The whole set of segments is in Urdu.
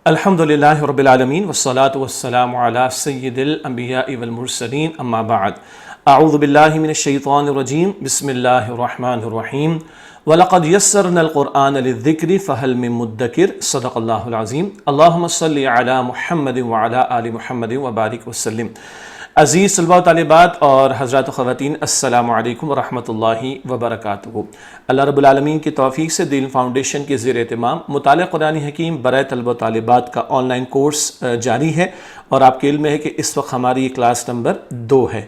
الحمدللہ رب العالمین والصلاة والسلام علی سید الانبیاء والمرسلین اما بعد اعوذ باللہ من الشیطان الرجیم بسم اللہ الرحمن الرحیم وَلَقَدْ يَسَّرْنَا الْقُرْآنَ لِلذِّكْرِ فَهَلْ مِن مُدَّكِرٍ صدق اللہ العظیم اللہم صلی علی محمد وعلی آل محمد وبارک وسلم۔ عزیز طلباء و طالبات اور حضرات و خواتین، السلام علیکم ورحمۃ اللہ وبرکاتہ۔ اللہ رب العالمین کی توفیق سے دین فاؤنڈیشن کے زیر اہتمام مطالعہ قرآن حکیم برائے طلباء و طالبات کا آن لائن کورس جاری ہے، اور آپ کے علم میں ہے کہ اس وقت ہماری کلاس نمبر 2 ہے۔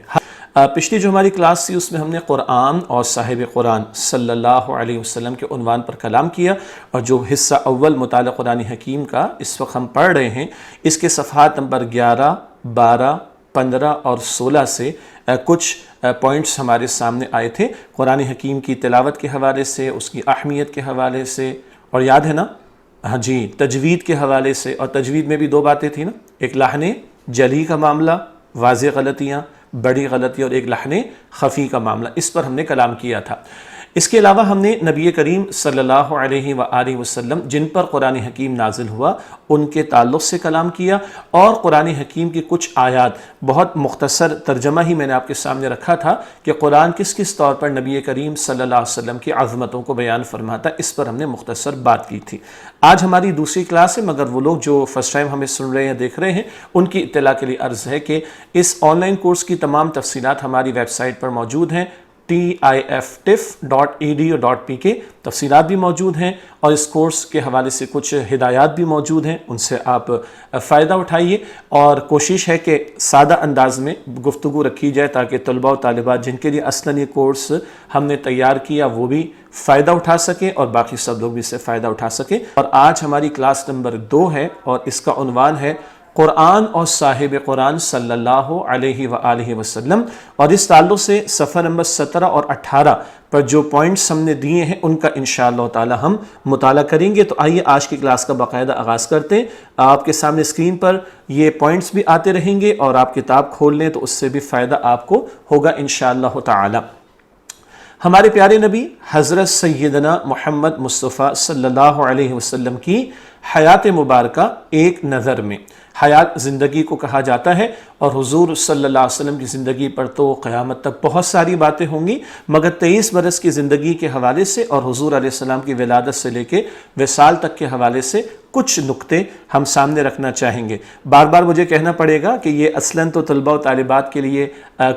پچھلی جو ہماری کلاس تھی اس میں ہم نے قرآن اور صاحب قرآن صلی اللہ علیہ وسلم کے عنوان پر کلام کیا، اور جو حصہ اول مطالعہ قرآن حکیم کا اس وقت ہم پڑھ رہے ہیں، اس کے صفحات نمبر 11، 12، 15 اور 16 سے کچھ پوائنٹس ہمارے سامنے آئے تھے قرآن حکیم کی تلاوت کے حوالے سے، اس کی اہمیت کے حوالے سے، اور یاد ہے نا، ہاں جی، تجوید کے حوالے سے۔ اور تجوید میں بھی 2 باتیں تھیں نا، ایک لحن جلی کا معاملہ، واضح غلطیاں، بڑی غلطی، اور ایک لحن خفی کا معاملہ، اس پر ہم نے کلام کیا تھا۔ اس کے علاوہ ہم نے نبی کریم صلی اللہ علیہ وآلہ وسلم جن پر قرآن حکیم نازل ہوا ان کے تعلق سے کلام کیا، اور قرآن حکیم کی کچھ آیات، بہت مختصر ترجمہ ہی میں نے آپ کے سامنے رکھا تھا کہ قرآن کس کس طور پر نبی کریم صلی اللہ علیہ وسلم کی عظمتوں کو بیان فرماتا، اس پر ہم نے مختصر بات کی تھی۔ آج ہماری دوسری کلاس ہے، مگر وہ لوگ جو فرسٹ ٹائم ہمیں سن رہے ہیں، دیکھ رہے ہیں، ان کی اطلاع کے لیے عرض ہے کہ اس آن لائن کورس کی تمام تفصیلات ہماری ویب سائٹ پر موجود ہیں، tiftif.edu.pk۔ تفصیلات بھی موجود ہیں، اور اس کورس کے حوالے سے کچھ ہدایات بھی موجود ہیں، ان سے آپ فائدہ اٹھائیے، اور کوشش ہے کہ سادہ انداز میں گفتگو رکھی جائے تاکہ طلباء و طالبات جن کے لیے اصلاً یہ کورس ہم نے تیار کیا وہ بھی فائدہ اٹھا سکیں، اور باقی سب لوگ بھی اس سے فائدہ اٹھا سکیں۔ اور آج ہماری کلاس نمبر 2 ہے، اور اس کا عنوان ہے قرآن اور صاحب قرآن صلی اللہ علیہ وآلہ وسلم، اور اس تعلق سے صفحہ نمبر 17 اور 18 پر جو پوائنٹس ہم نے دیے ہیں ان کا انشاءاللہ تعالی ہم مطالعہ کریں گے۔ تو آئیے آج کی کلاس کا باقاعدہ آغاز کرتے ہیں۔ آپ کے سامنے اسکرین پر یہ پوائنٹس بھی آتے رہیں گے، اور آپ کتاب کھول لیں تو اس سے بھی فائدہ آپ کو ہوگا انشاءاللہ تعالی۔ ہمارے پیارے نبی حضرت سیدنا محمد مصطفیٰ صلی اللہ علیہ وسلم کی حیات مبارکہ ایک نظر میں، حیات زندگی کو کہا جاتا ہے، اور حضور صلی اللہ علیہ وسلم کی زندگی پر تو قیامت تک بہت ساری باتیں ہوں گی، مگر 23 برس کی زندگی کے حوالے سے اور حضور علیہ السلام کی ولادت سے لے کے وصال تک کے حوالے سے کچھ نقطے ہم سامنے رکھنا چاہیں گے۔ بار بار مجھے کہنا پڑے گا کہ یہ اصلاً تو طلباء و طالبات کے لیے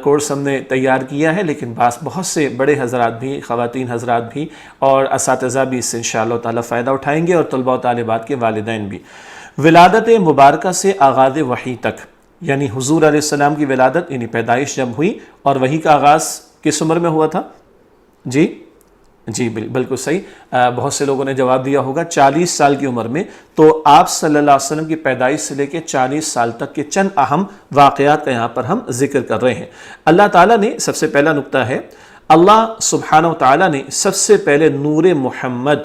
کورس ہم نے تیار کیا ہے، لیکن بہت سے بڑے حضرات بھی، خواتین حضرات بھی، اور اساتذہ بھی اس سے انشاءاللہ تعالی فائدہ اٹھائیں گے، اور طلباء و طالبات کے والدین بھی۔ ولادت مبارکہ سے آغاز وحی تک، یعنی حضور علیہ السلام کی ولادت یعنی پیدائش جب ہوئی، اور وحی کا آغاز کس عمر میں ہوا تھا؟ جی بالکل صحیح، بہت سے لوگوں نے جواب دیا ہوگا 40 سال کی عمر میں۔ تو آپ صلی اللہ علیہ وسلم کی پیدائش سے لے کے 40 سال تک کے چند اہم واقعات کا یہاں پر ہم ذکر کر رہے ہیں۔ اللہ تعالیٰ نے، سب سے پہلا نقطہ ہے، اللہ سبحانہ و تعالیٰ نے سب سے پہلے نور محمد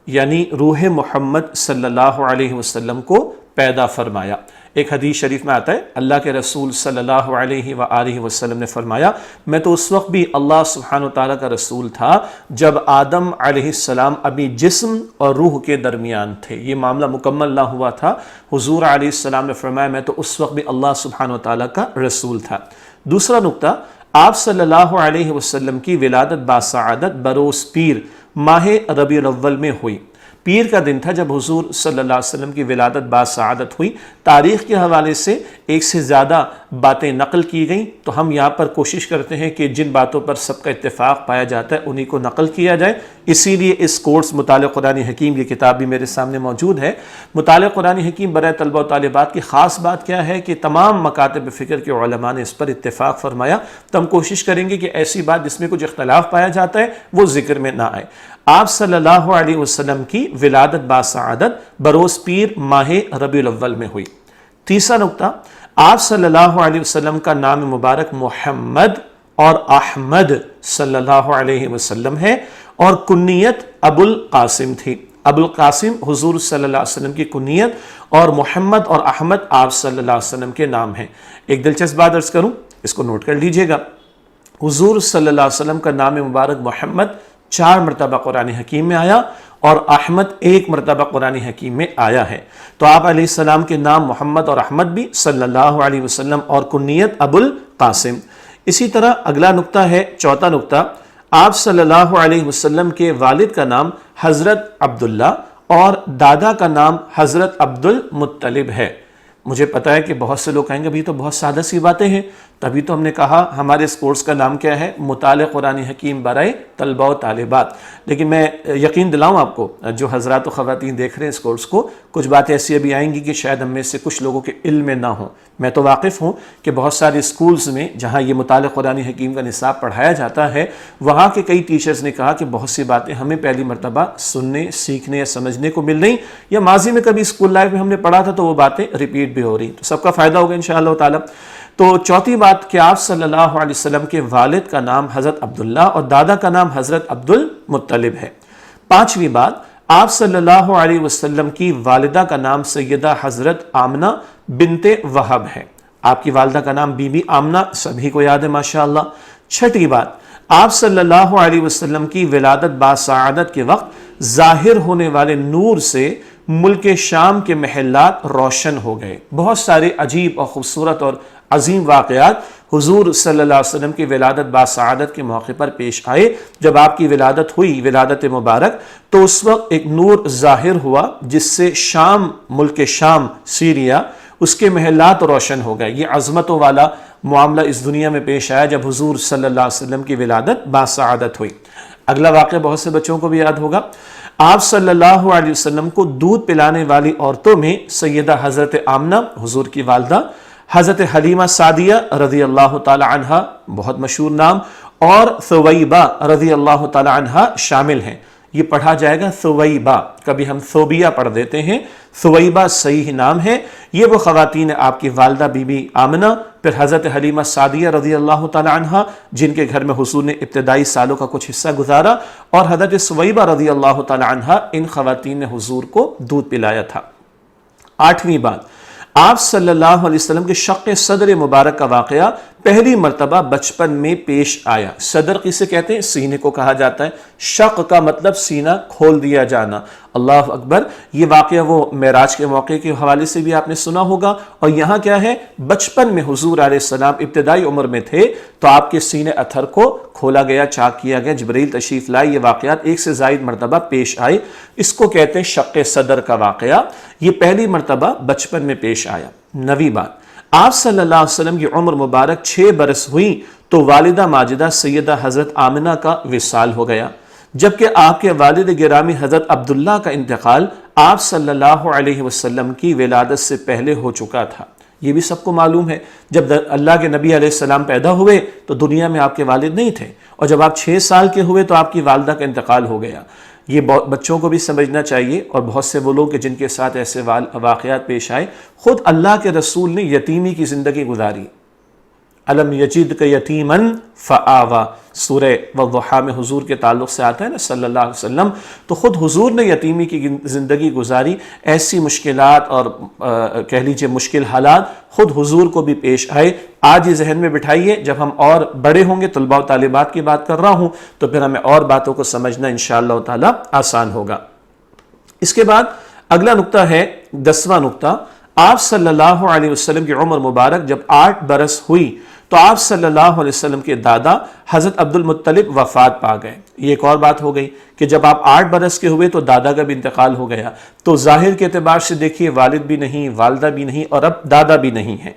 یعنی روح محمد صلی اللہ علیہ وسلم کو پیدا فرمایا۔ ایک حدیث شریف میں آتا ہے، اللہ کے رسول صلی اللہ علیہ وآلہ وسلم نے فرمایا، میں تو اس وقت بھی اللہ سبحانہ وتعالیٰ کا رسول تھا جب آدم علیہ السلام ابھی جسم اور روح کے درمیان تھے، یہ معاملہ مکمل نہ ہوا تھا۔ حضور علیہ السلام نے فرمایا میں تو اس وقت بھی اللہ سبحانہ وتعالیٰ کا رسول تھا۔ دوسرا نقطہ، آپ صلی اللہ علیہ وسلم کی ولادت باسعادت بروز پیر ماہ ربیع الاول میں ہوئی۔ پیر کا دن تھا جب حضور صلی اللہ علیہ وسلم کی ولادت باسعادت ہوئی۔ تاریخ کے حوالے سے 1 سے زیادہ باتیں نقل کی گئیں، تو ہم یہاں پر کوشش کرتے ہیں کہ جن باتوں پر سب کا اتفاق پایا جاتا ہے انہی کو نقل کیا جائے۔ اسی لیے اس کورس مطالعہ قرآن حکیم کی کتاب بھی میرے سامنے موجود ہے۔ مطالعہ قرآن حکیم برائے طلباء و طالبات کی خاص بات کیا ہے کہ تمام مکاتب فکر کے علماء نے اس پر اتفاق فرمایا، تو ہم کوشش کریں گے کہ ایسی بات جس میں کچھ اختلاف پایا جاتا ہے وہ ذکر میں نہ آئے۔ آپ صلی اللہ علیہ وسلم کی ولادت باسعادت بروز پیر ماہ ربیع الاول میں ہوئی۔ تیسرا نقطہ، آپ صلی اللہ علیہ وسلم کا نام مبارک محمد اور احمد صلی اللہ علیہ وسلم ہے، اور کنیت ابو القاسم تھی۔ ابو القاسم حضور صلی اللہ علیہ وسلم کی کنیت، اور محمد اور احمد آپ صلی اللہ علیہ وسلم کے نام ہیں۔ ایک دلچسپ بات عرض کروں، اس کو نوٹ کر لیجئے گا۔ حضور صلی اللہ علیہ وسلم کا نام مبارک محمد 4 مرتبہ قرآن حکیم میں آیا، اور احمد ایک مرتبہ قرآن حکیم میں آیا ہے۔ تو آپ علیہ السلام کے نام محمد اور احمد بھی صلی اللہ علیہ وسلم، اور کنیت ابو القاسم۔ اسی طرح اگلا نقطہ ہے، چوتھا نقطہ، آپ صلی اللہ علیہ وسلم کے والد کا نام حضرت عبداللہ اور دادا کا نام حضرت عبد المطلب ہے۔ مجھے پتا ہے کہ بہت سے لوگ کہیں گے بھی تو بہت سادہ سی باتیں ہیں، تبھی تو ہم نے کہا ہمارے اس کورس کا نام کیا ہے، مطالعہ قرآن حکیم برائے طلبہ و طالبات۔ لیکن میں یقین دلاؤں آپ کو، جو حضرات و خواتین دیکھ رہے ہیں اس کورس کو، کچھ باتیں ایسی ابھی آئیں گی کہ شاید ہم میں سے کچھ لوگوں کے علم میں نہ ہوں۔ میں تو واقف ہوں کہ بہت سارے اسکولز میں جہاں یہ مطالعہ قرآن حکیم کا نصاب پڑھایا جاتا ہے، وہاں کے کئی ٹیچرز نے کہا کہ بہت سی باتیں ہمیں پہلی مرتبہ سننے، سیکھنے یا سمجھنے کو مل رہی، یا ماضی میں کبھی اسکول لائف میں ہم نے پڑھا تھا تو وہ باتیں ریپیٹ بھی ہو رہی، تو سب کا فائدہ ہوگا انشاءاللہ تعالی۔ تو چوتھی بات کہ آپ صلی اللہ علیہ وسلم کے والد کا نام حضرت عبداللہ اور دادا کا نام حضرت عبد المطلب ہے۔ پانچویں بات، آپ صلی اللہ علیہ وسلم کی والدہ کا نام سیدہ حضرت آمنہ بنت وہب ہے۔ آپ کی والدہ کا نام بی بی آمنہ سبھی کو یاد ہے ماشاءاللہ۔ چھٹی بات، آپ صلی اللہ علیہ وسلم کی ولادت باسعادت کے وقت ظاہر ہونے والے نور سے ملک شام کے محلات روشن ہو گئے۔ بہت سارے عجیب اور خوبصورت اور عظیم واقعات حضور صلی اللہ علیہ وسلم کی ولادت باسعادت کے موقع پر پیش آئے۔ جب آپ کی ولادت ہوئی، ولادت مبارک، تو اس وقت ایک نور ظاہر ہوا جس سے شام، ملک شام، سیریا، اس کے محلات روشن ہو گئے۔ یہ عظمتوں والا معاملہ اس دنیا میں پیش آیا جب حضور صلی اللہ علیہ وسلم کی ولادت باسعادت ہوئی۔ اگلا واقعہ بہت سے بچوں کو بھی یاد ہوگا۔ آپ صلی اللہ علیہ وسلم کو دودھ پلانے والی عورتوں میں سیدہ حضرت آمنہ حضور کی والدہ، حضرت حلیمہ سعدیہ رضی اللہ تعالی عنہ بہت مشہور نام، اور ثویبہ رضی اللہ تعالی عنہ شامل ہیں۔ یہ پڑھا جائے گا ثویبہ، کبھی ہم ثوبیہ پڑھ دیتے ہیں، ثویبہ صحیح نام ہے۔ یہ وہ خواتین آپ کی والدہ بی بی آمنہ، پھر حضرت حلیمہ سعدیہ رضی اللہ تعالی عنہ جن کے گھر میں حضور نے ابتدائی سالوں کا کچھ حصہ گزارا، اور حضرت ثویبہ رضی اللہ تعالی عنہ، ان خواتین نے حضور کو دودھ پلایا تھا۔ آٹھویں بات، آپ صلی اللہ علیہ وسلم کے شق صدر مبارک کا واقعہ پہلی مرتبہ بچپن میں پیش آیا۔ صدر کسے کہتے ہیں؟ سینے کو کہا جاتا ہے۔ شق کا مطلب سینہ کھول دیا جانا۔ اللہ اکبر۔ یہ واقعہ وہ معراج کے موقع کے حوالے سے بھی آپ نے سنا ہوگا، اور یہاں کیا ہے، بچپن میں حضور علیہ السلام ابتدائی عمر میں تھے تو آپ کے سینے اتھر کو کھولا گیا، چاک کیا گیا، جبرائیل تشریف لائے۔ یہ واقعات ایک سے زائد مرتبہ پیش آئے، اس کو کہتے ہیں شق صدر کا واقعہ۔ یہ پہلی مرتبہ بچپن میں پیش آیا۔ نویں بات، آپ صلی اللہ علیہ وسلم کی عمر مبارک 6 برس ہوئی تو والدہ ماجدہ سیدہ حضرت آمنہ کا وصال ہو گیا، جبکہ آپ کے والد گرامی حضرت عبداللہ کا انتقال آپ صلی اللہ علیہ وسلم کی ولادت سے پہلے ہو چکا تھا۔ یہ بھی سب کو معلوم ہے، جب اللہ کے نبی علیہ السلام پیدا ہوئے تو دنیا میں آپ کے والد نہیں تھے، اور جب آپ 6 سال کے ہوئے تو آپ کی والدہ کا انتقال ہو گیا۔ یہ بچوں کو بھی سمجھنا چاہیے، اور بہت سے وہ لوگ جن کے ساتھ ایسے واقعات پیش آئے۔ خود اللہ کے رسول نے یتیمی کی زندگی گزاری۔ الم یجدک یتیما فآویٰ، سورہ والضحیٰ میں حضور کے تعلق سے آتا ہے نا صلی اللہ علیہ وسلم، تو خود حضور نے یتیمی کی زندگی گزاری۔ ایسی مشکلات اور کہہ لیجئے مشکل حالات خود حضور کو بھی پیش آئے۔ آج یہ ذہن میں بٹھائیے، جب ہم اور بڑے ہوں گے، طلباء و طالبات کی بات کر رہا ہوں، تو پھر ہمیں اور باتوں کو سمجھنا انشاءاللہ تعالی آسان ہوگا۔ اس کے بعد اگلا نقطہ ہے 10واں نقطہ، آپ صلی اللہ علیہ وسلم کی عمر مبارک جب 8 برس ہوئی تو آپ صلی اللہ علیہ وسلم کے دادا حضرت عبد المطلب وفات پا گئے۔ یہ ایک اور بات ہو گئی کہ جب آپ 8 برس کے ہوئے تو دادا کا بھی انتقال ہو گیا، تو ظاہر کے اعتبار سے دیکھیے والد بھی نہیں، والدہ بھی نہیں، اور اب دادا بھی نہیں ہے۔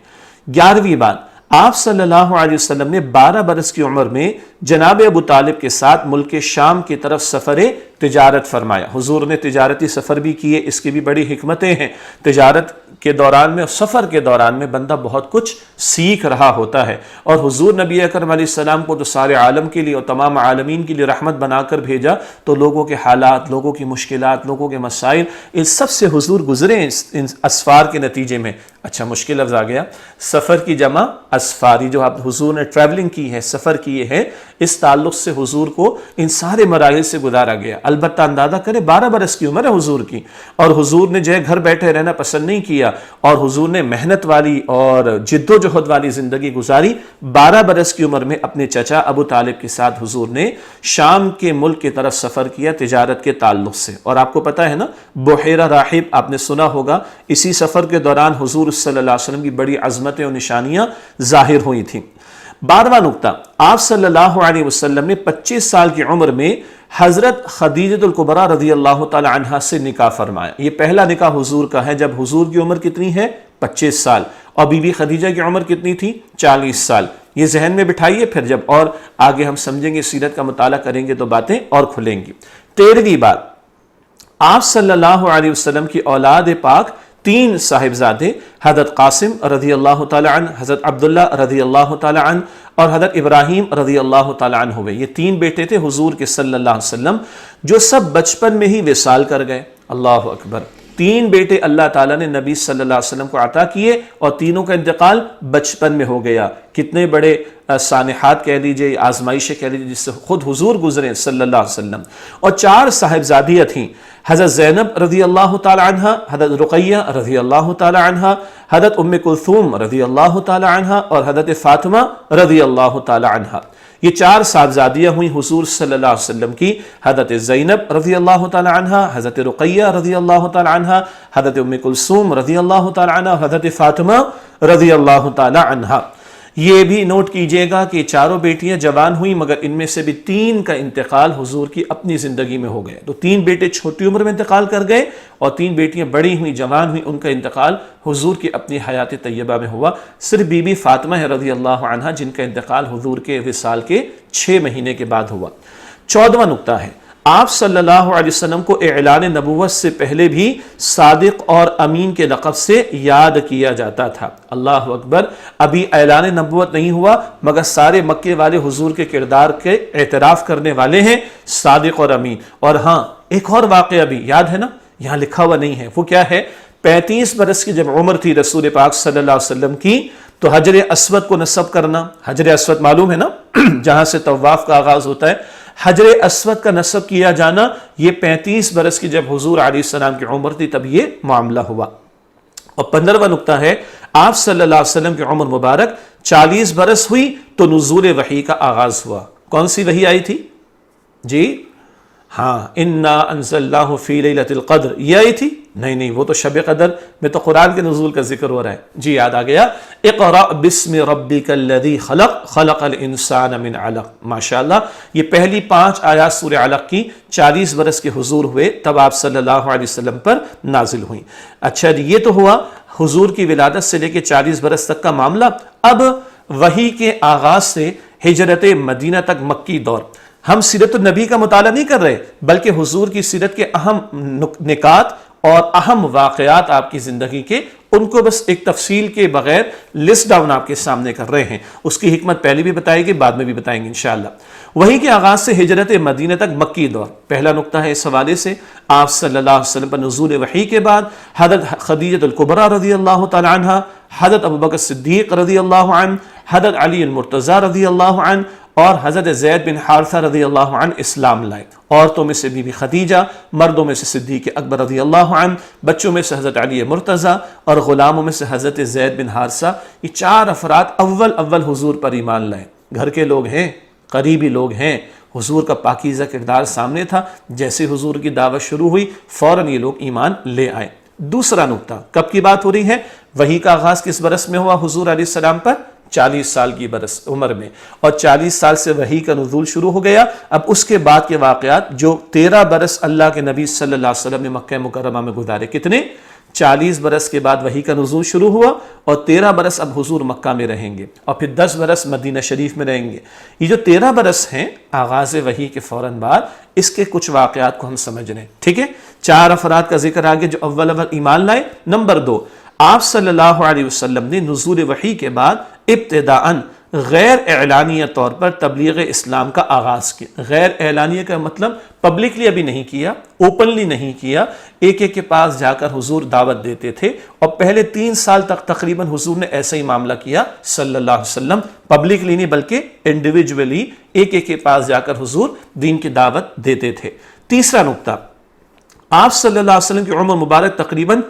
11ویں بات، آپ صلی اللہ علیہ وسلم نے 12 برس کی عمر میں جناب ابو طالب کے ساتھ ملک شام کی طرف سفر تجارت فرمایا۔ حضور نے تجارتی سفر بھی کیے، اس کی بھی بڑی حکمتیں ہیں۔ تجارت کے دوران میں، سفر کے دوران میں بندہ بہت کچھ سیکھ رہا ہوتا ہے، اور حضور نبی اکرم علیہ السلام کو تو سارے عالم کے لیے اور تمام عالمین کے لیے رحمت بنا کر بھیجا، تو لوگوں کے حالات، لوگوں کی مشکلات، لوگوں کے مسائل، ان سب سے حضور گزرے ان اسفار کے نتیجے میں۔ اچھا مشکل لفظ آ گیا، سفر کی جمع اسفاری، جو آپ حضور نے ٹریولنگ کی ہے، سفر کیے ہیں، اس تعلق سے حضور کو ان سارے مراحل سے گزارا گیا۔ البتہ اندازہ کرے 12 برس کی عمر ہے حضور کی، اور حضور نے جو ہے گھر بیٹھے رہنا پسند نہیں کیا، اور حضور نے محنت والی اور جد و جہد والی زندگی گزاری۔ 12 برس کی عمر میں اپنے چچا ابو طالب کے ساتھ حضور نے شام کے ملک کی طرف سفر کیا تجارت کے تعلق سے، اور آپ کو پتا ہے نا بحیرہ راحب آپ نے سنا ہوگا، اسی سفر کے دوران حضور صلی اللہ علیہ وسلم کی بڑی عظمتیں اور نشانیاں ظاہر ہوئی تھیں۔ 12واں نقطہ، آپ صلی اللہ علیہ وسلم نے 25 سال کی عمر میں حضرت خدیجہ الکبریٰ رضی اللہ تعالی عنہا سے نکاح فرمایا۔ یہ پہلا نکاح حضور کا ہے جب حضور کی عمر کتنی ہے؟ 25 سال، اور بی بی خدیجہ کی عمر کتنی تھی؟ 40 سال۔ یہ ذہن میں بٹھائیے، پھر جب اور آگے ہم سمجھیں گے، سیرت کا مطالعہ کریں گے تو باتیں اور کھلیں گی۔ 13ویں بات، آپ صلی اللہ علیہ وسلم کی اولاد پاک 3 صاحبزادے حضرت قاسم رضی اللہ تعالی عنہ، حضرت عبداللہ رضی اللہ تعالی عنہ اور حضرت ابراہیم رضی اللہ تعالی عنہ ہوئے۔ یہ 3 بیٹے تھے حضور کے صلی اللہ علیہ وسلم، جو سب بچپن میں ہی وصال کر گئے۔ اللہ اکبر! 3 بیٹے اللہ تعالیٰ نے نبی صلی اللہ علیہ وسلم کو عطا کیے، اور تینوں کا انتقال بچپن میں ہو گیا۔ کتنے بڑے سانحات کہہ لیجئے، آزمائشیں کہہ لیجئے، جس سے خود حضور گزرے صلی اللہ علیہ وسلم۔ اور 4 صاحبزادیاں تھیں، حضرت زینب رضی اللہ تعالی عنہ، حضرت رقیہ رضی اللہ تعالی عنہ، حضرت ام کلثوم رضی اللہ تعالی عنہ اور حضرت فاطمہ رضی اللہ تعالی عنہ۔ یہ 4 صاحبزادیاں ہوئیں حضور صلی اللہ علیہ وسلم کی، حضرت زینب رضی اللہ تعالی عنہ، حضرت رقیہ رضی اللہ تعالی عنہ، حضرت ام کلثوم رضی اللہ تعالی عنہ، حضرت فاطمہ رضی اللہ تعالی عنہ۔ یہ بھی نوٹ کیجئے گا کہ 4 بیٹیاں جوان ہوئیں، مگر ان میں سے بھی 3 کا انتقال حضور کی اپنی زندگی میں ہو گئے۔ تو 3 بیٹے چھوٹی عمر میں انتقال کر گئے، اور 3 بیٹیاں بڑی ہوئیں، جوان ہوئیں، ان کا انتقال حضور کی اپنی حیات طیبہ میں ہوا۔ صرف بی بی فاطمہ رضی اللہ عنہ جن کا انتقال حضور کے وصال کے 6 مہینے کے بعد ہوا۔ 14واں نقطہ ہے، آپ صلی اللہ علیہ وسلم کو اعلان نبوت سے پہلے بھی صادق اور امین کے لقب سے یاد کیا جاتا تھا۔ اللہ اکبر! ابھی اعلان نبوت نہیں ہوا، مگر سارے مکے والے حضور کے کردار کے اعتراف کرنے والے ہیں، صادق اور امین۔ اور ہاں، ایک اور واقعہ بھی یاد ہے نا، یہاں لکھا ہوا نہیں ہے، وہ کیا ہے؟ 35 برس کی جب عمر تھی رسول پاک صلی اللہ علیہ وسلم کی، تو حجر اسود کو نصب کرنا، حجر اسود معلوم ہے نا جہاں سے طواف کا آغاز ہوتا ہے، حجر اسود کا نصب کیا جانا، یہ 35 برس کی جب حضور علیہ السلام کی عمر تھی تب یہ معاملہ ہوا۔ اور 15واں نقطہ ہے، آپ صلی اللہ علیہ وسلم کی عمر مبارک 40 برس ہوئی تو نزول وحی کا آغاز ہوا۔ کون سی وحی آئی تھی؟ جی ہاں، انا انزلناہ فی لیلۃ القدر، یہ آئی تھی؟ نہیں، وہ تو شب قدر میں تو قرآن کے نزول کا ذکر ہو رہا ہے۔ جی یاد آ گیا، اقرأ بسم ربک الذی خلق، خلق الانسان من علق۔ ماشاءاللہ، یہ پہلی 5 آیات سورہ علق کی 40 برس کے حضور ہوئے تب آپ صلی اللہ علیہ وسلم پر نازل ہوئیں۔ اچھا جی، یہ تو ہوا حضور کی ولادت سے لے کے 40 برس تک کا معاملہ۔ اب وحی کے آغاز سے ہجرت مدینہ تک مکی دور، ہم سیرت النبی کا مطالعہ نہیں کر رہے، بلکہ حضور کی سیرت کے اہم نکات اور اہم واقعات آپ کی زندگی کے، ان کو بس ایک تفصیل کے بغیر لسٹ ڈاؤن آپ کے سامنے کر رہے ہیں۔ اس کی حکمت پہلے بھی بتائے گی، بعد میں بھی بتائیں گے انشاءاللہ۔ وحی کے آغاز سے ہجرت مدینہ تک مکی دور، پہلا نقطہ ہے اس حوالے سے، آپ صلی اللہ علیہ وسلم پر نزول وحی کے بعد حضرت خدیجہ الکبریٰ رضی اللہ تعالی عنہ، حضرت ابوبکر صدیق رضی اللہ عنہ، حضرت علی المرتضیٰ رضی اللہ عنہ اور حضرت زید بن حارثہ رضی اللہ عنہ اسلام لائے۔ عورتوں میں سے بی بی خدیجہ، مردوں میں سے صدیق اکبر رضی اللہ عنہ، بچوں میں سے حضرت علی مرتضیٰ اور غلاموں میں سے حضرت زید بن حارثہ۔ یہ 4 افراد اول حضور پر ایمان لائے۔ گھر کے لوگ ہیں، قریبی لوگ ہیں، حضور کا پاکیزہ کردار سامنے تھا، جیسے حضور کی دعوت شروع ہوئی فوراً یہ لوگ ایمان لے آئے۔ دوسرا نقطہ، کب کی بات ہو رہی ہے؟ وحی کا آغاز کس برس میں ہوا حضور علیہ السلام پر؟ 40 سال کی برس عمر میں، اور 40 سال سے وحی کا نزول شروع ہو گیا۔ اب اس کے بعد کے واقعات جو 13 برس اللہ کے نبی صلی اللہ علیہ وسلم نے مکہ مکرمہ میں گزارے، کتنے؟ 40 برس کے بعد وحی کا نزول شروع ہوا، اور 13 برس اب حضور مکہ میں رہیں گے، اور پھر 10 برس مدینہ شریف میں رہیں گے۔ یہ جو 13 برس ہیں آغاز وحی کے فوراً بعد، اس کے کچھ واقعات کو ہم سمجھ رہے ہیں، ٹھیک ہے؟ 4 افراد کا ذکر آگے جو اول ایمان لائے۔ نمبر 2، آپ صلی اللہ علیہ وسلم نے نزول وحی کے بعد ابتداءً غیر اعلانیہ طور پر تبلیغ اسلام کا آغاز کیا۔ غیر اعلانیہ کا مطلب پبلکلی ابھی نہیں کیا، اوپنلی نہیں کیا، ایک کے پاس جا کر حضور دعوت دیتے تھے، اور پہلے 3 سال تک تقریباً حضور نے ایسا ہی معاملہ کیا صلی اللہ علیہ وسلم، پبلکلی نہیں بلکہ انڈیویجولی ایک کے پاس جا کر حضور دین کی دعوت دیتے تھے۔ تیسرا نقطہ، آپ صلی اللہ علیہ وسلم کی عمر مبارک تقریباً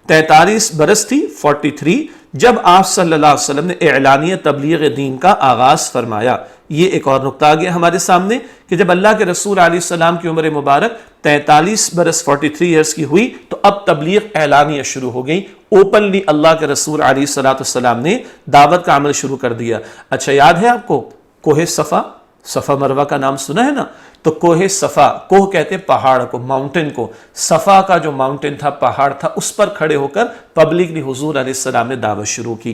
43 برس تھی، 43، جب آپ صلی اللہ علیہ وسلم نے اعلانیہ تبلیغ دین کا آغاز فرمایا۔ یہ ایک اور نقطہ آ گیا ہمارے سامنے کہ جب اللہ کے رسول علیہ السلام کی عمر مبارک 43 برس 43 ایئرس کی ہوئی تو اب تبلیغ اعلانیہ شروع ہو گئی، اوپنلی اللہ کے رسول علیہ السلام نے دعوت کا عمل شروع کر دیا۔ اچھا یاد ہے آپ کو کوہ صفا، صفا مروہ کا نام سنا ہے نا؟ تو کوہ صفا، کوہ کہتے پہاڑ کو، ماؤنٹن کو، صفا کا جو ماؤنٹن تھا، پہاڑ تھا، اس پر کھڑے ہو کر پبلکلی حضور علیہ السلام نے دعوت شروع کی۔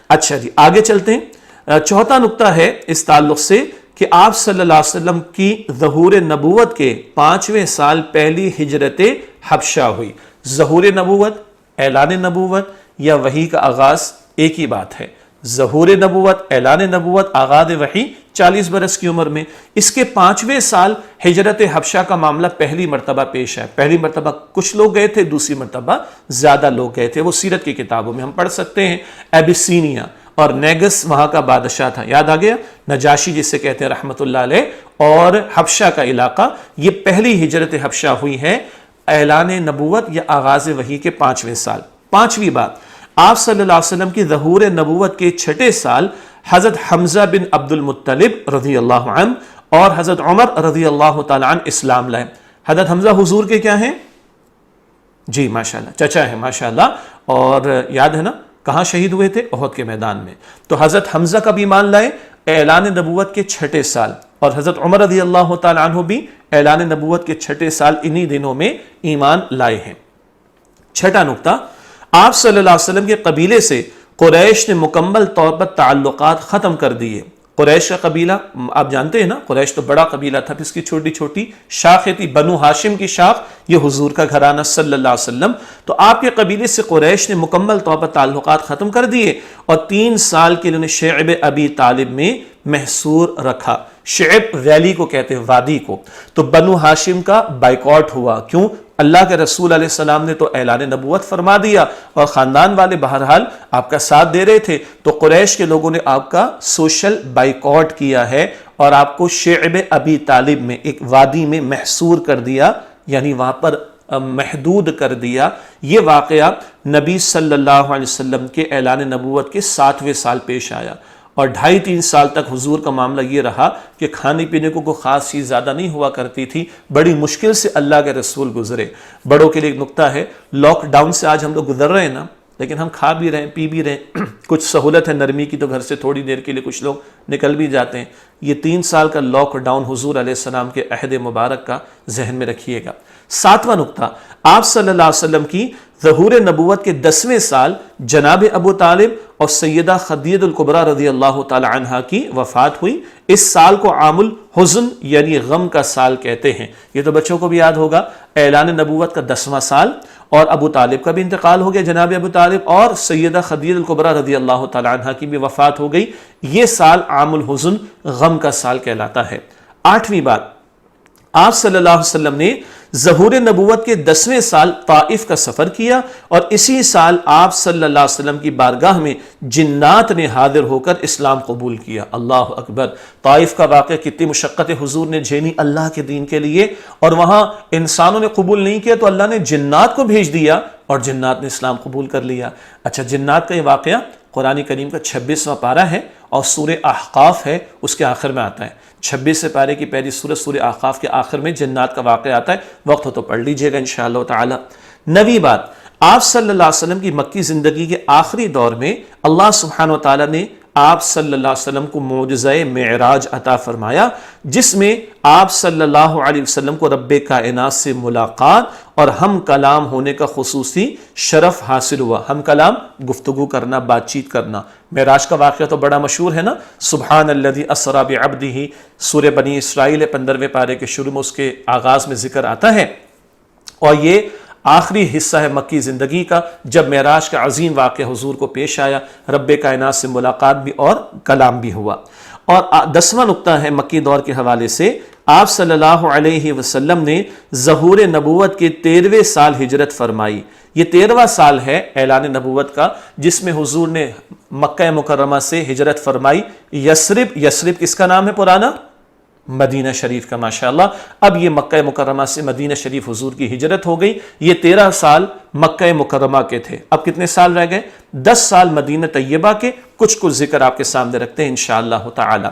اچھا جی آگے چلتے ہیں۔ چوتھا نقطہ ہے اس تعلق سے کہ آپ صلی اللہ علیہ وسلم کی ظہور نبوت کے 5ویں سال پہلی ہجرت حبشہ ہوئی۔ ظہور نبوت، اعلان نبوت یا وحی کا آغاز ایک ہی بات ہے۔ ظہور نبوت، اعلان نبوت، آغاز وحی 40 برس کی عمر میں۔ اس کے 5ویں سال ہجرت حبشہ کا معاملہ پہلی مرتبہ پیش ہے۔ پہلی مرتبہ کچھ لوگ گئے تھے، دوسری مرتبہ زیادہ لوگ گئے تھے۔ وہ سیرت کی کتابوں میں ہم پڑھ سکتے ہیں۔ ایبیسینیا اور نیگس وہاں کا بادشاہ تھا، یاد آ گیا، نجاشی جسے کہتے ہیں رحمت اللہ علیہ، اور حبشہ کا علاقہ، یہ پہلی ہجرت حبشہ ہوئی ہے اعلان نبوت یا آغاز وحی کے 5ویں سال۔ پانچویں بات، آپ صلی اللہ علیہ وسلم کی ظہور نبوت کے 6 سال حضرت حمزہ بن عبد المطلب رضی اللہ عنہ اور حضرت عمر رضی اللہ تعالیٰ عنہ اسلام لائے۔ حضرت حمزہ حضور کے کیا ہیں؟ جی ماشاءاللہ چچا ہے، ماشاءاللہ، اور یاد ہے نا کہاں شہید ہوئے تھے؟ احد کے میدان میں۔ تو حضرت حمزہ کا بھی ایمان لائے اعلان نبوت کے 6 سال، اور حضرت عمر رضی اللہ تعالیٰ عنہ بھی اعلان نبوت کے 6 سال انہی دنوں میں ایمان لائے ہیں۔ چھٹا نقطہ، آپ صلی اللہ علیہ وسلم کے قبیلے سے قریش نے مکمل طور پر تعلقات ختم کر دیے۔ قریش کا قبیلہ آپ جانتے ہیں نا، قریش تو بڑا قبیلہ تھا، پھر اس کی چھوٹی چھوٹی شاخیں تھی، بنو ہاشم کی شاخ، یہ حضور کا گھرانہ صلی اللہ علیہ وسلم۔ تو آپ کے قبیلے سے قریش نے مکمل طور پر تعلقات ختم کر دیے اور 3 سال کے لیے انہیں شعب ابی طالب میں محصور رکھا۔ شعب ویلی کو کہتے ہیں، وادی کو۔ تو بنو ہاشم کا بائیکاٹ ہوا، کیوں؟ اللہ کے رسول علیہ السلام نے تو اعلان نبوت فرما دیا اور خاندان والے بہرحال آپ کا ساتھ دے رہے تھے، تو قریش کے لوگوں نے آپ کا سوشل بائیکاٹ کیا ہے اور آپ کو شعب ابی طالب میں ایک وادی میں محصور کر دیا، یعنی وہاں پر محدود کر دیا۔ یہ واقعہ نبی صلی اللہ علیہ وسلم کے اعلان نبوت کے 7ویں سال پیش آیا، اور 2.5-3 سال تک حضور کا معاملہ یہ رہا کہ کھانے پینے کو کوئی خاص چیز زیادہ نہیں ہوا کرتی تھی، بڑی مشکل سے اللہ کے رسول گزرے۔ بڑوں کے لیے ایک نقطہ ہے، لاک ڈاؤن سے آج ہم لوگ گزر رہے ہیں نا، لیکن ہم کھا بھی رہے ہیں، پی بھی رہے ہیں، کچھ سہولت ہے نرمی کی تو گھر سے تھوڑی دیر کے لیے کچھ لوگ نکل بھی جاتے ہیں۔ یہ 3 سال کا لاک ڈاؤن حضور علیہ السلام کے عہد مبارک کا ذہن میں رکھیے گا۔ 7واں نقطہ، آپ صلی اللہ علیہ وسلم کی ظہور نبوت کے 10ویں سال جناب ابو طالب اور سیدہ خدیجہ الکبریٰ رضی اللہ تعالی عنہا کی وفات ہوئی۔ اس سال کو عام الحزن یعنی غم کا سال کہتے ہیں۔ یہ تو بچوں کو بھی یاد ہوگا، اعلان نبوت کا 10واں سال، اور ابو طالب کا بھی انتقال ہو گیا، جناب ابو طالب، اور سیدہ خدیجہ الکبریٰ رضی اللہ تعالی عنہا کی بھی وفات ہو گئی۔ یہ سال عام الحزن، غم کا سال کہلاتا ہے۔ 8ویں بات، آپ صلی اللہ علیہ وسلم نے ظہور نبوت کے 10ویں سال طائف کا سفر کیا، اور اسی سال آپ صلی اللہ علیہ وسلم کی بارگاہ میں جنات نے حاضر ہو کر اسلام قبول کیا۔ اللہ اکبر! طائف کا واقعہ، کتنی مشقت حضور نے جھیلی اللہ کے دین کے لیے، اور وہاں انسانوں نے قبول نہیں کیا تو اللہ نے جنات کو بھیج دیا اور جنات نے اسلام قبول کر لیا۔ اچھا، جنات کا یہ واقعہ قرآن کریم کا 26واں پارہ ہے اور سورہ احقاف ہے، اس کے آخر میں آتا ہے۔ 26 پارے کی پہلی سورت سورہ احقاف کے آخر میں جنات کا واقعہ آتا ہے، وقت ہو تو پڑھ لیجئے گا انشاءاللہ تعالی۔ 9ویں بات، آپ صلی اللہ علیہ وسلم کی مکی زندگی کے آخری دور میں اللہ سبحانہ و تعالی نے آپ صلی اللہ علیہ وسلم کو معجزہ معراج عطا فرمایا، جس میں آپ صلی اللہ علیہ وسلم کو رب کائنات سے ملاقات اور ہم کلام ہونے کا خصوصی شرف حاصل ہوا۔ ہم کلام، گفتگو کرنا، بات چیت کرنا۔ معراج کا واقعہ تو بڑا مشہور ہے نا، سبحان الذی اسری بعبدہ، سورہ بنی اسرائیل 15ویں پارے کے شروع میں اس کے آغاز میں ذکر آتا ہے، اور یہ آخری حصہ ہے مکی زندگی کا، جب معراج کا عظیم واقعہ حضور کو پیش آیا، رب کائنات سے ملاقات بھی اور کلام بھی ہوا۔ اور 10واں نقطہ ہے مکی دور کے حوالے سے، آپ صلی اللہ علیہ وسلم نے ظہور نبوت کے 13ویں سال ہجرت فرمائی۔ یہ 13واں سال ہے اعلان نبوت کا، جس میں حضور نے مکہ مکرمہ سے ہجرت فرمائی۔ یثرب، یثرب کس کا نام ہے پرانا؟ مدینہ شریف کا ماشاءاللہ۔ اب یہ مکہ مکرمہ سے مدینہ شریف حضور کی ہجرت ہو گئی۔ یہ 13 سال مکہ مکرمہ کے تھے، اب کتنے سال رہ گئے؟ 10 سال مدینہ طیبہ کے۔ کچھ ذکر آپ کے سامنے رکھتے ہیں انشاءاللہ تعالی۔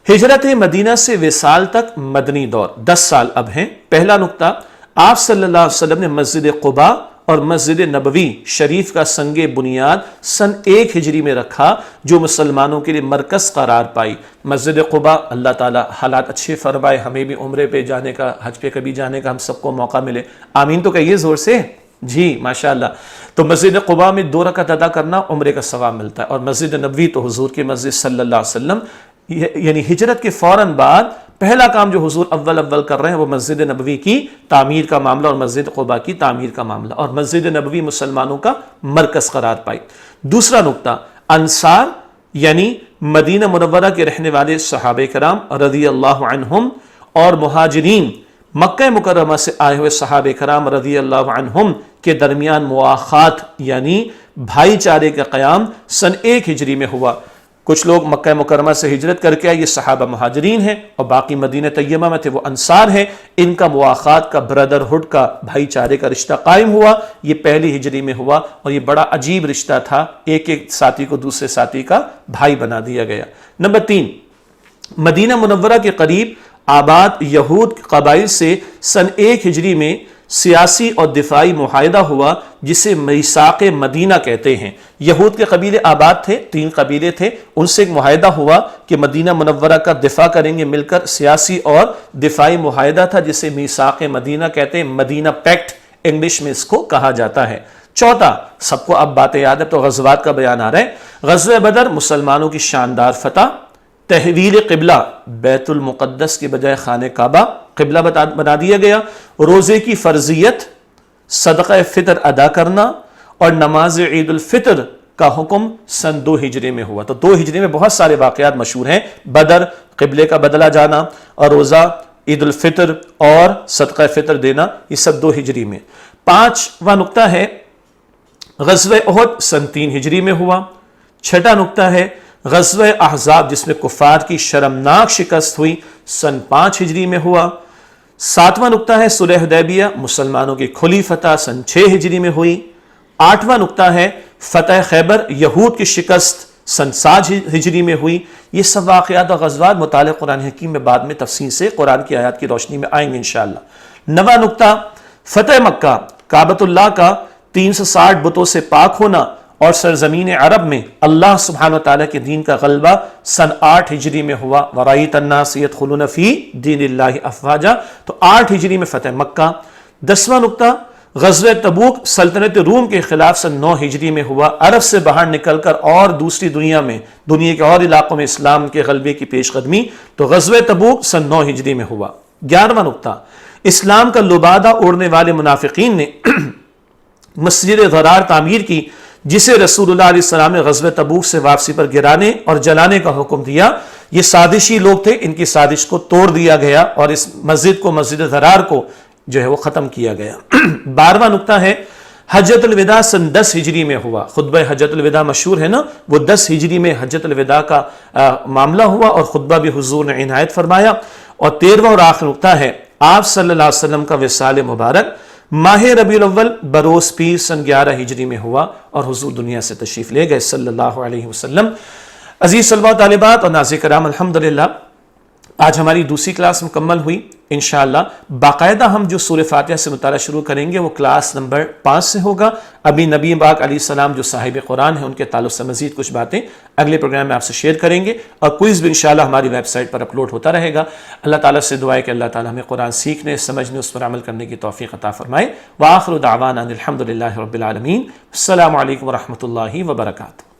ہجرت مدینہ سے وصال تک مدنی دور 10 سال اب ہیں۔ پہلا نقطہ، آپ صلی اللہ علیہ وسلم نے مسجد قباء اور مسجد نبوی شریف کا سنگ بنیاد سن 1 ہجری میں رکھا، جو مسلمانوں کے لیے مرکز قرار پائی۔ مسجد قباء، اللہ تعالیٰ حالات اچھے فرمائے، ہمیں بھی عمرے پہ جانے کا، حج پہ کبھی جانے کا ہم سب کو موقع ملے، آمین تو کہیے زور سے جی ماشاءاللہ۔ تو مسجد قباء میں 2 رکعت ادا کرنا عمرے کا ثواب ملتا ہے، اور مسجد نبوی تو حضور کی مسجد صلی اللہ علیہ وسلم، یعنی ہجرت کے فوراً بعد پہلا کام جو حضور اول کر رہے ہیں وہ مسجد نبوی کی تعمیر کا معاملہ اور مسجد قباء کی تعمیر کا معاملہ، اور مسجد نبوی مسلمانوں کا مرکز قرار پائی۔ دوسرا نقطہ، انصار یعنی مدینہ منورہ کے رہنے والے صحابہ کرام رضی اللہ عنہم اور مہاجرین مکہ مکرمہ سے آئے ہوئے صحابہ کرام رضی اللہ عنہم کے درمیان مواخات یعنی بھائی چارے کا قیام سن 1 ہجری میں ہوا۔ کچھ لوگ مکہ مکرمہ سے ہجرت کر کے آئے، یہ صحابہ مہاجرین ہیں، اور باقی مدینہ طیبہ میں تھے وہ انصار ہیں۔ ان کا مواخات کا، برادرہڈ کا، بھائی چارے کا رشتہ قائم ہوا۔ یہ 1 ہجری میں ہوا، اور یہ بڑا عجیب رشتہ تھا، ایک ساتھی کو دوسرے ساتھی کا بھائی بنا دیا گیا۔ نمبر 3، مدینہ منورہ کے قریب آباد یہود قبائل سے سن 1 ہجری میں سیاسی اور دفاعی معاہدہ ہوا، جسے میثاق مدینہ کہتے ہیں۔ یہود کے قبیلے آباد تھے، 3 قبیلے تھے، ان سے ایک معاہدہ ہوا کہ مدینہ منورہ کا دفاع کریں گے مل کر۔ سیاسی اور دفاعی معاہدہ تھا جسے میثاق مدینہ کہتے ہیں، مدینہ پیکٹ انگلش میں اس کو کہا جاتا ہے۔ چوتھا، سب کو اب باتیں یاد ہے تو غزوات کا بیان آ رہا ہے۔ غزوہ بدر مسلمانوں کی شاندار فتح، تحویل قبلہ بیت المقدس کے بجائے خانہ کعبہ قبلہ بنا دیا گیا، روزے کی فرضیت، صدقہ فطر ادا کرنا، اور نماز عید الفطر کا حکم سن 2 ہجری میں ہوا۔ تو 2 ہجری میں بہت سارے واقعات مشہور ہیں، بدر، قبلے کا بدلہ جانا، اور روزہ، عید الفطر اور صدقہ فطر دینا، یہ سب 2 ہجری میں۔ 5واں نقطہ ہے غزوہ احد سن 3 ہجری میں ہوا۔ 6واں نقطہ ہے غزوہ احزاب جس میں کفار کی شرمناک شکست ہوئی، سن 5 ہجری میں ہوا۔ 7واں نقطہ ہے صلح حدیبیہ، مسلمانوں کی کھلی فتح سن 6 ہجری میں ہوئی۔ 8واں نقطہ ہے فتح خیبر، یہود کی شکست سن 7 ہجری میں ہوئی۔ یہ سب واقعات اور غزوات مطالعہ قرآن حکیم میں بعد میں تفصیل سے قرآن کی آیات کی روشنی میں آئیں گے انشاءاللہ۔ 9واں نقطہ فتح مکہ، کعبۃ اللہ کا 360 بتوں سے پاک ہونا، اور سرزمین عرب میں اللہ سبحانہ وتعالی کے دین کا غلبہ سن 8 ہجری میں ہوا۔ وَرَأَيْتَ النَّاسَ يَدْخُلُونَ فِي دِينِ اللَّهِ أَفْوَاجًا، تو 8 ہجری میں فتح مکہ۔ 10واں نقطہ غزوہ تبوک سلطنت روم کے خلاف سن 9 ہجری میں ہوا، عرب سے باہر نکل کر اور دوسری دنیا میں، دنیا کے اور علاقوں میں اسلام کے غلبے کی پیش قدمی، تو غزوہ تبوک سن 9 ہجری میں ہوا۔ 11واں نقطہ اسلام کا لبادہ اوڑھنے والے منافقین نے مسجد ضرار تعمیر کی، جسے رسول اللہ علیہ السلام نے غزوہ تبوک سے واپسی پر گرانے اور جلانے کا حکم دیا۔ یہ سازشی لوگ تھے، ان کی سازش کو توڑ دیا گیا، اور اس مسجد کو، مسجد ضرار کو جو ہے وہ ختم کیا گیا۔ 12واں نقطہ ہے حجۃ الوداع سن 10 ہجری میں ہوا۔ خطبہ حجۃ الوداع مشہور ہے نا، وہ 10 ہجری میں حجۃ الوداع کا معاملہ ہوا، اور خطبہ بھی حضور نے عنایت فرمایا۔ اور 13واں اور آخری نقطہ ہے آپ صلی اللہ علیہ وسلم کا وصال مبارک ماہ ربیع الاول بروز پیر سن 11 ہجری میں ہوا، اور حضور دنیا سے تشریف لے گئے صلی اللہ علیہ وسلم۔ عزیز طلباء طالبات اور ناظرین کرام، الحمدللہ آج ہماری دوسری کلاس مکمل ہوئی۔ انشاءاللہ باقاعدہ ہم جو سورہ فاتحہ سے مطالعہ شروع کریں گے وہ کلاس نمبر 5 سے ہوگا۔ ابھی نبی پاک علیہ السلام جو صاحب قرآن ہیں ان کے تعلق سے مزید کچھ باتیں اگلے پروگرام میں آپ سے شیئر کریں گے، اور کوئز بھی انشاءاللہ ہماری ویب سائٹ پر اپلوڈ ہوتا رہے گا۔ اللہ تعالیٰ سے دعا ہے کہ اللہ تعالیٰ ہمیں قرآن سیکھنے، سمجھنے، اس پر عمل کرنے کی توفیق عطا فرمائے۔ وآخر دعوانا الحمدللہ رب العالمین۔ السلام علیکم ورحمۃ اللہ وبرکاتہ۔